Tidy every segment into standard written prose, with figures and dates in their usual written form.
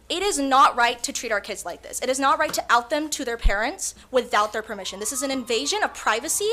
It is not right to treat our kids like this. It is not right to out them to their parents without their permission. This is an invasion of privacy,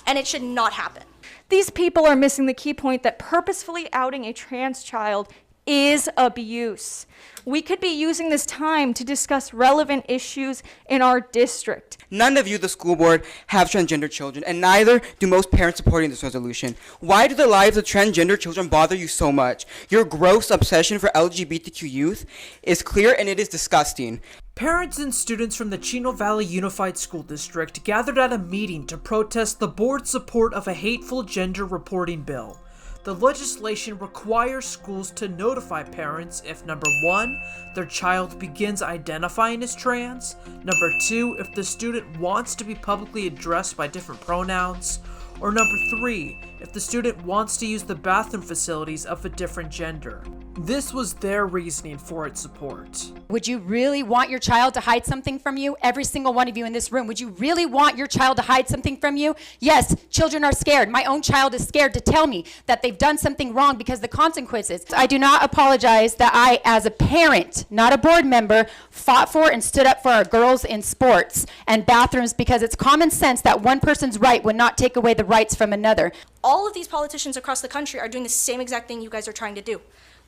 and it should not happen. These people are missing the key point that purposefully outing a trans child is abuse. We could be using this time to discuss relevant issues in our district. None of you, the school board, have transgender children, and neither do most parents supporting this resolution. Why do the lives of transgender children bother you so much? Your gross obsession for LGBTQ youth is clear, and it is disgusting. Parents and students from the Chino Valley Unified School District gathered at a meeting to protest the board's support of a hateful gender reporting bill. The legislation requires schools to notify parents if number 1, their child begins identifying as trans, number 2, if the student wants to be publicly addressed by different pronouns, or number 3, if the student wants to use the bathroom facilities of a different gender. This was their reasoning for its support. Would you really want your child to hide something from you? Every single one of you in this room, would you really want your child to hide something from you? Yes, children are scared. My own child is scared to tell me that they've done something wrong because the consequences. I do not apologize that I, as a parent, not a board member, fought for and stood up for our girls in sports and bathrooms because it's common sense that one person's right would not take away the rights from another. All of these politicians across the country are doing the same exact thing you guys are trying to do.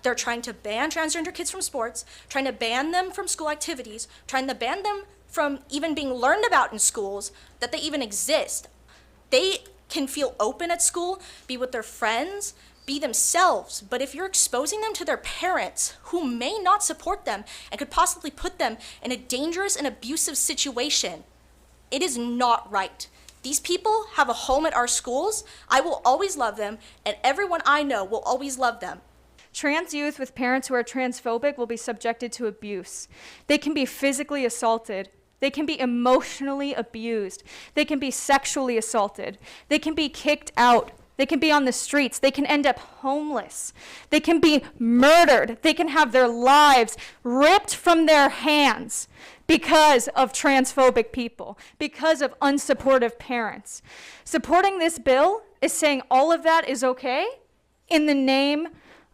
They're trying to ban transgender kids from sports, trying to ban them from school activities, trying to ban them from even being learned about in schools, that they even exist. They can feel open at school, be with their friends, be themselves, but if you're exposing them to their parents who may not support them and could possibly put them in a dangerous and abusive situation, it is not right. These people have a home at our schools. I will always love them, and everyone I know will always love them. Trans youth with parents who are transphobic will be subjected to abuse. They can be physically assaulted. They can be emotionally abused. They can be sexually assaulted. They can be kicked out. They can be on the streets. They can end up homeless. They can be murdered. They can have their lives ripped from their hands because of transphobic people, because of unsupportive parents. Supporting this bill is saying all of that is okay in the name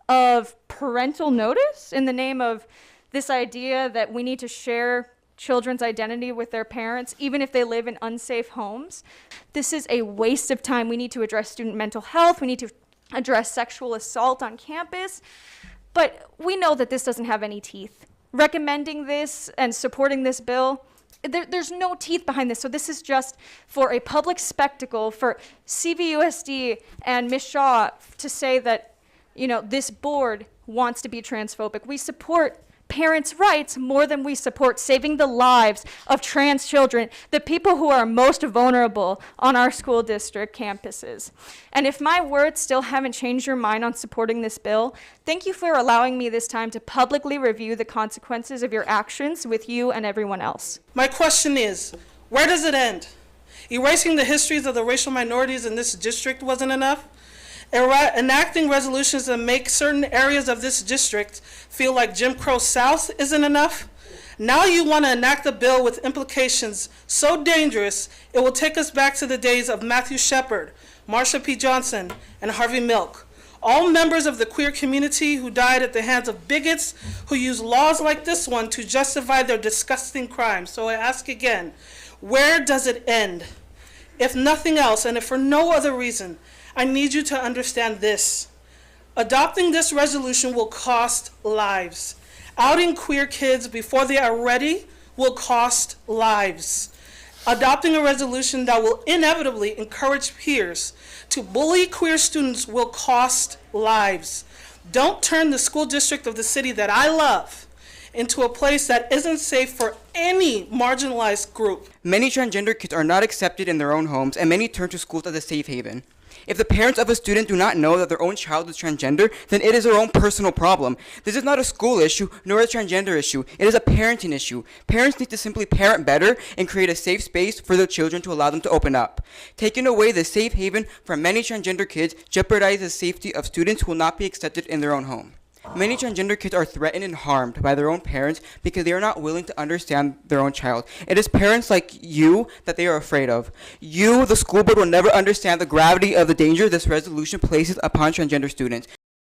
of parental notice, in the name of this idea that we need to share children's identity with their parents, even if they live in unsafe homes. This is a waste of time. We need to address student mental health. We need to address sexual assault on campus. But we know that this doesn't have any teeth. Recommending this and supporting this bill, there's no teeth behind this. So this is just for a public spectacle for CVUSD and Ms. Shaw to say that, you know, this board wants to be transphobic. We support parents' rights more than we support saving the lives of trans children, the people who are most vulnerable on our school district campuses. And if my words still haven't changed your mind on supporting this bill, thank you for allowing me this time to publicly review the consequences of your actions with you and everyone else. My question is, where does it end? Erasing the histories of the racial minorities in this district wasn't enough? Enacting resolutions that make certain areas of this district feel like Jim Crow South isn't enough? Now you want to enact a bill with implications so dangerous it will take us back to the days of Matthew Shepard, Marsha P. Johnson, and Harvey Milk, all members of the queer community who died at the hands of bigots who use laws like this one to justify their disgusting crimes. So I ask again, where does it end? If nothing else, and if for no other reason, I need you to understand this. Adopting this resolution will cost lives. Outing queer kids before they are ready will cost lives. Adopting a resolution that will inevitably encourage peers to bully queer students will cost lives. Don't turn the school district of the city that I love into a place that isn't safe for any marginalized group. Many transgender kids are not accepted in their own homes, and many turn to schools as a safe haven. If the parents of a student do not know that their own child is transgender, then it is their own personal problem. This is not a school issue, nor a transgender issue. It is a parenting issue. Parents need to simply parent better and create a safe space for their children to allow them to open up. Taking away the safe haven from many transgender kids jeopardizes the safety of students who will not be accepted in their own home. Many transgender kids are threatened and harmed by their own parents because they are not willing to understand their own child. It is parents like you that they are afraid of. You, the school board, will never understand the gravity of the danger this resolution places upon transgender students.